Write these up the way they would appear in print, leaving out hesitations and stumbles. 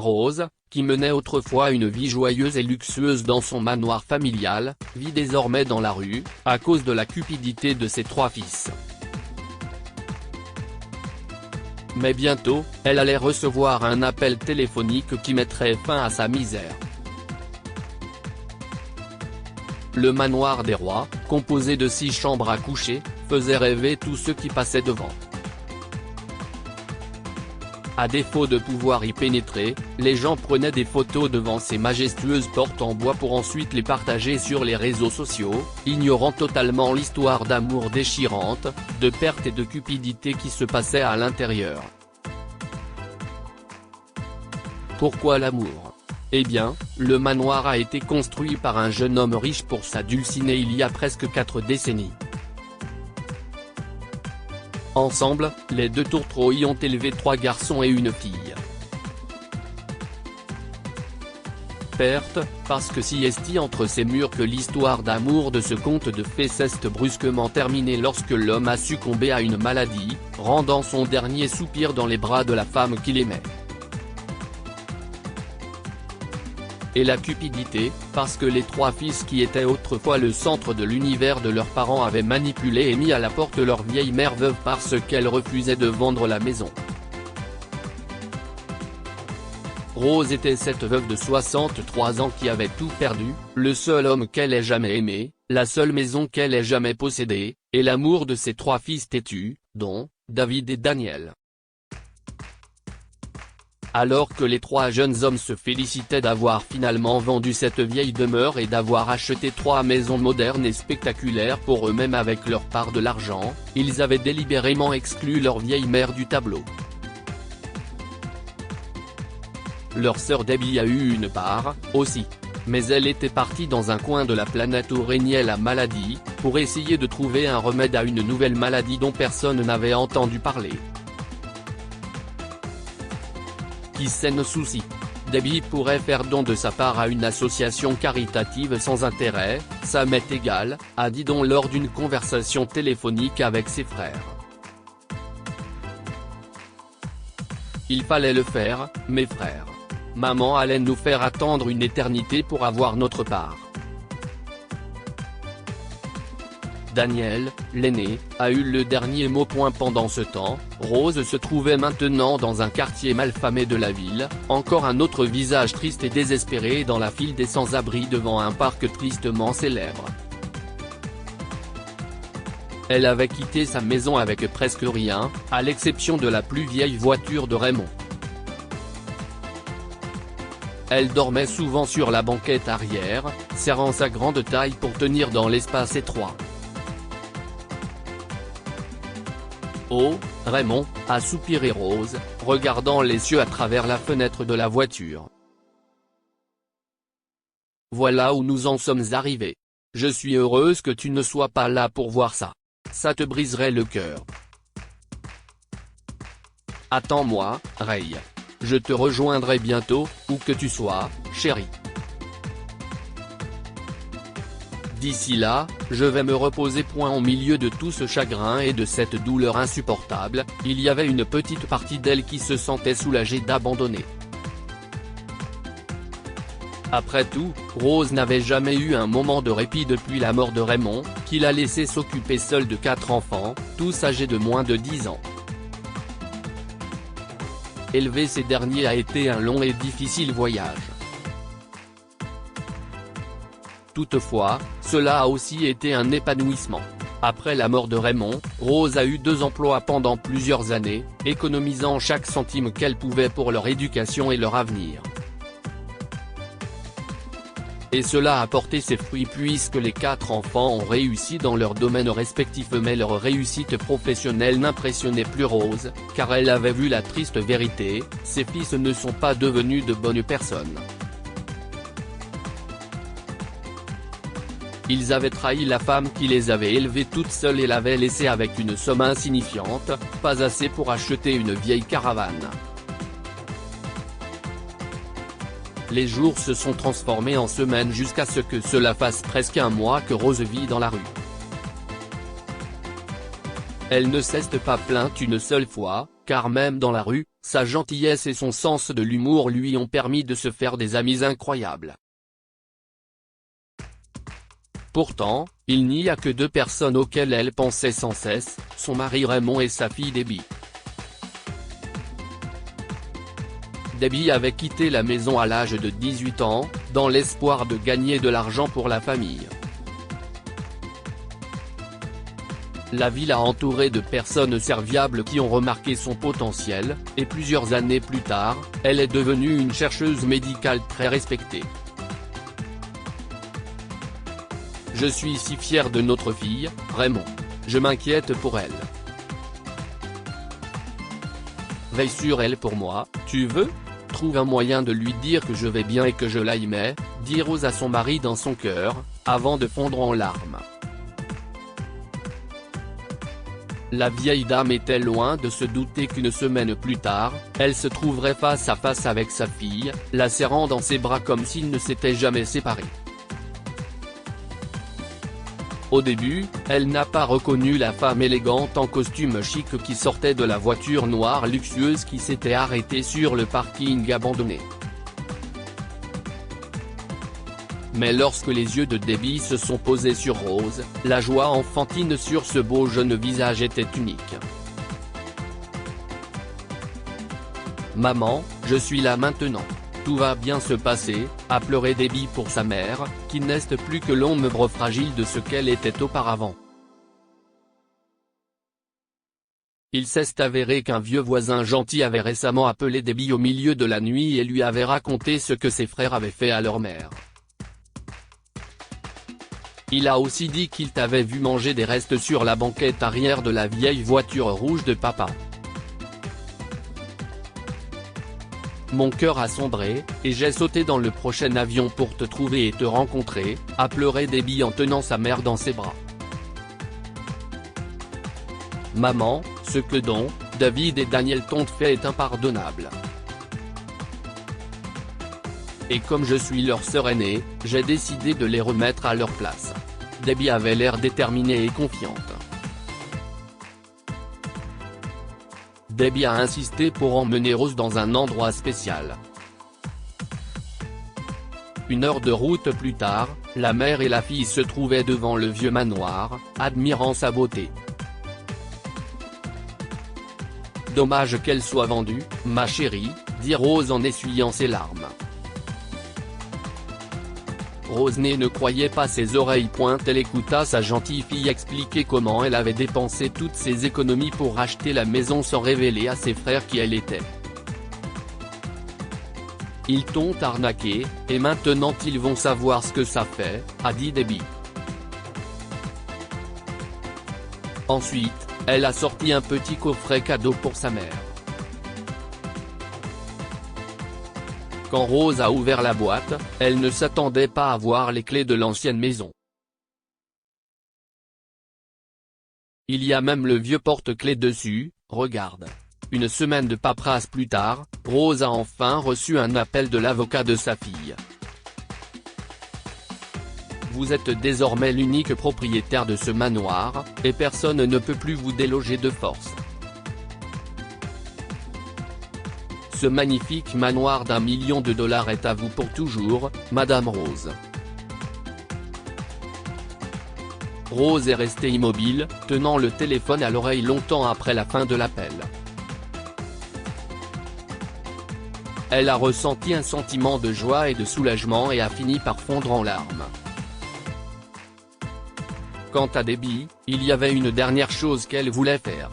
Rose, qui menait autrefois une vie joyeuse et luxueuse dans son manoir familial, vit désormais dans la rue, à cause de la cupidité de ses 3 fils. Mais bientôt, elle allait recevoir un appel téléphonique qui mettrait fin à sa misère. Le manoir des rois, composé de 6 chambres à coucher, faisait rêver tous ceux qui passaient devant. À défaut de pouvoir y pénétrer, les gens prenaient des photos devant ces majestueuses portes en bois pour ensuite les partager sur les réseaux sociaux, ignorant totalement l'histoire d'amour déchirante, de perte et de cupidité qui se passait à l'intérieur. Pourquoi l'amour ? Eh bien, le manoir a été construit par un jeune homme riche pour sa dulcinée il y a presque 4 décennies. Ensemble, les 2 tourtereaux y ont élevé 3 garçons et une fille. Perte, parce que si est entre ces murs que l'histoire d'amour de ce conte de fées s'est brusquement terminée lorsque l'homme a succombé à une maladie, rendant son dernier soupir dans les bras de la femme qu'il aimait. Et la cupidité, parce que les 3 fils qui étaient autrefois le centre de l'univers de leurs parents avaient manipulé et mis à la porte leur vieille mère veuve parce qu'elle refusait de vendre la maison. Rose était cette veuve de 63 ans qui avait tout perdu, le seul homme qu'elle ait jamais aimé, la seule maison qu'elle ait jamais possédée, et l'amour de ses 3 fils têtus, dont David et Daniel. Alors que les 3 jeunes hommes se félicitaient d'avoir finalement vendu cette vieille demeure et d'avoir acheté 3 maisons modernes et spectaculaires pour eux-mêmes avec leur part de l'argent, ils avaient délibérément exclu leur vieille mère du tableau. Leur sœur Debbie a eu une part, aussi. Mais elle était partie dans un coin de la planète où régnait la maladie, pour essayer de trouver un remède à une nouvelle maladie dont personne n'avait entendu parler. Qui s'en soucie. Debbie pourrait faire don de sa part à une association caritative sans intérêt, ça m'est égal, a dit Don lors d'une conversation téléphonique avec ses frères. Il fallait le faire, mes frères. Maman allait nous faire attendre une éternité pour avoir notre part. Daniel, l'aîné, a eu le dernier mot. Pendant ce temps, Rose se trouvait maintenant dans un quartier malfamé de la ville, encore un autre visage triste et désespéré dans la file des sans-abri devant un parc tristement célèbre. Elle avait quitté sa maison avec presque rien, à l'exception de la plus vieille voiture de Raymond. Elle dormait souvent sur la banquette arrière, serrant sa grande taille pour tenir dans l'espace étroit. Oh, Raymond, a soupiré Rose, regardant les cieux à travers la fenêtre de la voiture. Voilà où nous en sommes arrivés. Je suis heureuse que tu ne sois pas là pour voir ça. Ça te briserait le cœur. Attends-moi, Ray. Je te rejoindrai bientôt, où que tu sois, chérie. D'ici là, je vais me reposer. Au milieu de tout ce chagrin et de cette douleur insupportable, il y avait une petite partie d'elle qui se sentait soulagée d'abandonner. Après tout, Rose n'avait jamais eu un moment de répit depuis la mort de Raymond, qui l'a laissé s'occuper seule de 4 enfants, tous âgés de moins de 10 ans. Élever ces derniers a été un long et difficile voyage. Toutefois, cela a aussi été un épanouissement. Après la mort de Raymond, Rose a eu 2 emplois pendant plusieurs années, économisant chaque centime qu'elle pouvait pour leur éducation et leur avenir. Et cela a porté ses fruits puisque les 4 enfants ont réussi dans leurs domaines respectifs, mais leur réussite professionnelle n'impressionnait plus Rose, car elle avait vu la triste vérité, ses fils ne sont pas devenus de bonnes personnes. Ils avaient trahi la femme qui les avait élevés toutes seules et l'avaient laissée avec une somme insignifiante, pas assez pour acheter une vieille caravane. Les jours se sont transformés en semaines jusqu'à ce que cela fasse presque un mois que Rose vit dans la rue. Elle ne s'est pas plainte une seule fois, car même dans la rue, sa gentillesse et son sens de l'humour lui ont permis de se faire des amis incroyables. Pourtant, il n'y a que deux personnes auxquelles elle pensait sans cesse, son mari Raymond et sa fille Debbie. Debbie avait quitté la maison à l'âge de 18 ans, dans l'espoir de gagner de l'argent pour la famille. La vie l'a entourée de personnes serviables qui ont remarqué son potentiel, et plusieurs années plus tard, elle est devenue une chercheuse médicale très respectée. Je suis si fier de notre fille, Raymond. Je m'inquiète pour elle. Veille sur elle pour moi, tu veux ? Trouve un moyen de lui dire que je vais bien et que je l'aimais, dit Rose à son mari dans son cœur, avant de fondre en larmes. La vieille dame était loin de se douter qu'une semaine plus tard, elle se trouverait face à face avec sa fille, la serrant dans ses bras comme s'ils ne s'étaient jamais séparés. Au début, elle n'a pas reconnu la femme élégante en costume chic qui sortait de la voiture noire luxueuse qui s'était arrêtée sur le parking abandonné. Mais lorsque les yeux de Debbie se sont posés sur Rose, la joie enfantine sur ce beau jeune visage était unique. « Maman, je suis là maintenant. Tout va bien se passer », a pleuré Debbie pour sa mère, qui n'est plus que l'ombre fragile de ce qu'elle était auparavant. Il s'est avéré qu'un vieux voisin gentil avait récemment appelé Debbie au milieu de la nuit et lui avait raconté ce que ses frères avaient fait à leur mère. Il a aussi dit qu'il t'avait vu manger des restes sur la banquette arrière de la vieille voiture rouge de papa. Mon cœur a sombré, et j'ai sauté dans le prochain avion pour te trouver et te rencontrer, a pleuré Debbie en tenant sa mère dans ses bras. Maman, ce que David et Daniel t'ont fait est impardonnable. Et comme je suis leur sœur aînée, j'ai décidé de les remettre à leur place. Debbie avait l'air déterminée et confiante. Debbie a insisté pour emmener Rose dans un endroit spécial. Une heure de route plus tard, la mère et la fille se trouvaient devant le vieux manoir, admirant sa beauté. Dommage qu'elle soit vendue, ma chérie, dit Rose en essuyant ses larmes. Rose ne croyait pas ses oreilles. Elle écouta sa gentille fille expliquer comment elle avait dépensé toutes ses économies pour acheter la maison sans révéler à ses frères qui elle était. Ils t'ont arnaqué, et maintenant ils vont savoir ce que ça fait, a dit Debbie. Ensuite, elle a sorti un petit coffret cadeau pour sa mère. Quand Rose a ouvert la boîte, elle ne s'attendait pas à voir les clés de l'ancienne maison. Il y a même le vieux porte-clés dessus, regarde. Une semaine de paperasse plus tard, Rose a enfin reçu un appel de l'avocat de sa fille. Vous êtes désormais l'unique propriétaire de ce manoir, et personne ne peut plus vous déloger de force. Ce magnifique manoir d'1 million de dollars est à vous pour toujours, Madame Rose. Rose est restée immobile, tenant le téléphone à l'oreille longtemps après la fin de l'appel. Elle a ressenti un sentiment de joie et de soulagement et a fini par fondre en larmes. Quant à Debbie, il y avait une dernière chose qu'elle voulait faire.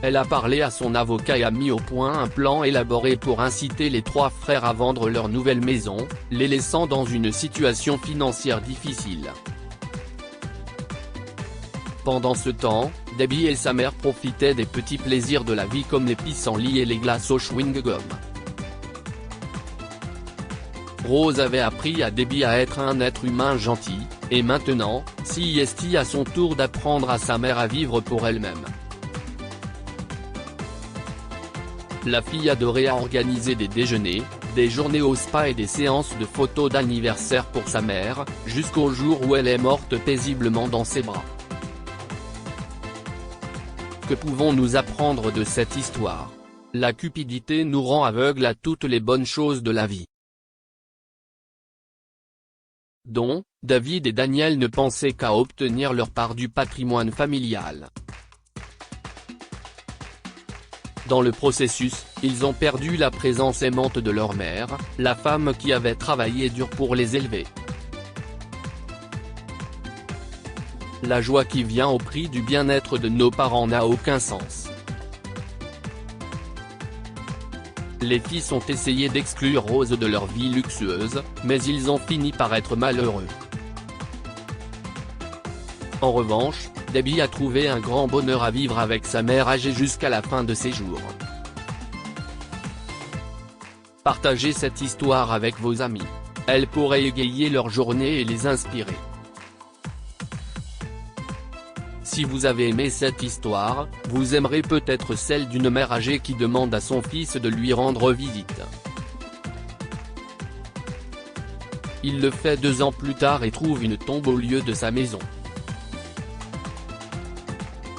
Elle a parlé à son avocat et a mis au point un plan élaboré pour inciter les 3 frères à vendre leur nouvelle maison, les laissant dans une situation financière difficile. Pendant ce temps, Debbie et sa mère profitaient des petits plaisirs de la vie comme les pissenlits et les glaces au chewing-gum. Rose avait appris à Debbie à être un être humain gentil, et maintenant, c'est à son tour d'apprendre à sa mère à vivre pour elle-même. La fille adorait à organiser des déjeuners, des journées au spa et des séances de photos d'anniversaire pour sa mère, jusqu'au jour où elle est morte paisiblement dans ses bras. Que pouvons-nous apprendre de cette histoire? La cupidité nous rend aveugles à toutes les bonnes choses de la vie. Dont, David et Daniel ne pensaient qu'à obtenir leur part du patrimoine familial. Dans le processus, ils ont perdu la présence aimante de leur mère, la femme qui avait travaillé dur pour les élever. La joie qui vient au prix du bien-être de nos parents n'a aucun sens. Les fils ont essayé d'exclure Rose de leur vie luxueuse, mais ils ont fini par être malheureux. En revanche, Debbie a trouvé un grand bonheur à vivre avec sa mère âgée jusqu'à la fin de ses jours. Partagez cette histoire avec vos amis. Elle pourrait égayer leur journée et les inspirer. Si vous avez aimé cette histoire, vous aimerez peut-être celle d'une mère âgée qui demande à son fils de lui rendre visite. Il le fait 2 ans plus tard et trouve une tombe au lieu de sa maison.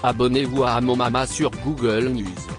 Abonnez-vous à Mon Mama sur Google News.